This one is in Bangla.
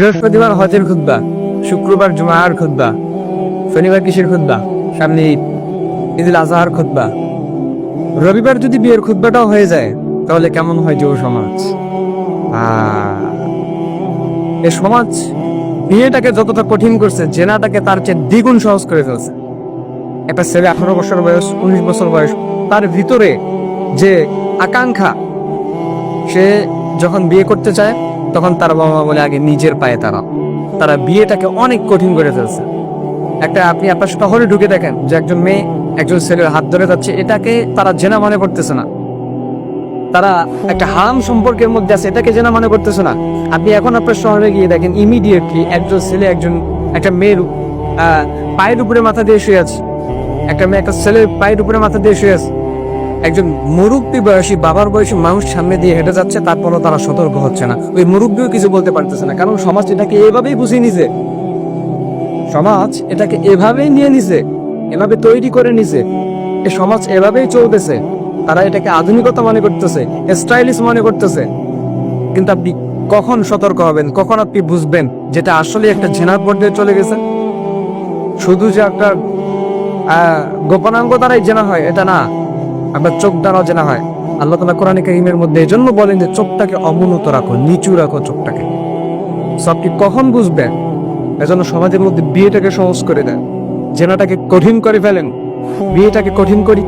বৃহস্পতিবার হজের খুতবা, শুক্রবার জুমার খুতবা, শনিবার কিসের খুতবা? সামনে ঈদুল আজহার খুতবা। রবিবার যদি বিয়ের খুতবাটাও হয়ে যায় তাহলে কেমন হয় যুব সমাজ? এ সমাজ বিয়েটাকে যতটা কঠিন করছে, জেনাটাকে তার চেয়ে দ্বিগুণ সহজ করে ফেলছে। একটা ছেলে 18 বছর বয়স, 19 বছর বয়স, তার ভিতরে যে আকাঙ্ক্ষা, সে যখন বিয়ে করতে চায় তখন তার বাবা মা বলে আগে নিজের পায়ে দাঁড়াও। তারা বিয়েটাকে অনেক কঠিন করে ফেলছে। আপনি আপনার শহরে ঢুকে দেখেন যে একজন মেয়ে একজন ছেলের হাত ধরে যাচ্ছে, এটাকে তারা জেনা মনে করতেছে না। তারা একটা হারাম সম্পর্কের মধ্যে আছে, এটাকে জেনা মনে করতেছে না। আপনি এখন আপনার শহরে গিয়ে দেখেন ইমিডিয়েটলি একজন ছেলে একটা মেয়ের পায়ের উপরে মাথা দিয়ে শুয়ে আছে, একটা মেয়ে একটা ছেলের পায়ের উপরে মাথা দিয়ে শুয়ে আছে। একজন মুরব্বী বয়সী বাবার বয়সী মানুষ সামনে দিয়ে হেঁটে যাচ্ছে, তারপরও তারা সতর্ক হচ্ছে না। ওই মুরব্বীও কিছু বলতে পারতেছে না, কারণ সমাজ এটাকে এভাবেই বুঝিয়ে নিছে। সমাজ এটাকে এভাবেই নিয়ে নিছে, এভাবে তৈরি করে নিছে। এই সমাজ এভাবেই চলতেছে। তারা এটাকে আধুনিকতা মনে করতেছে, স্টাইলিশ মনে করতেছে। কিন্তু আপনি কখন সতর্ক হবেন, কখন আপনি বুঝবেন যেটা আসলে একটা জেনার পর্যায়ে চলে গেছে? শুধু যে একটা গোপনাঙ্গ দ্বারাই জেনা হয় এটা না, আপনার চোখ দ্বারাও জেনা হয়। আল্লাহ তাআলা কোরআনে কারীমের মধ্যে এজন্য বলেন যে চোখটাকে অবনত রাখো, নিচু রাখো চোখটাকে। আপনি কখন বুঝবেন? এজন্য সমাজের মধ্যে বিয়েটাকে সহজ করে দেন, জেনাটাকে কঠিন করে ফেলেন, বিয়েটাকে কঠিন করি।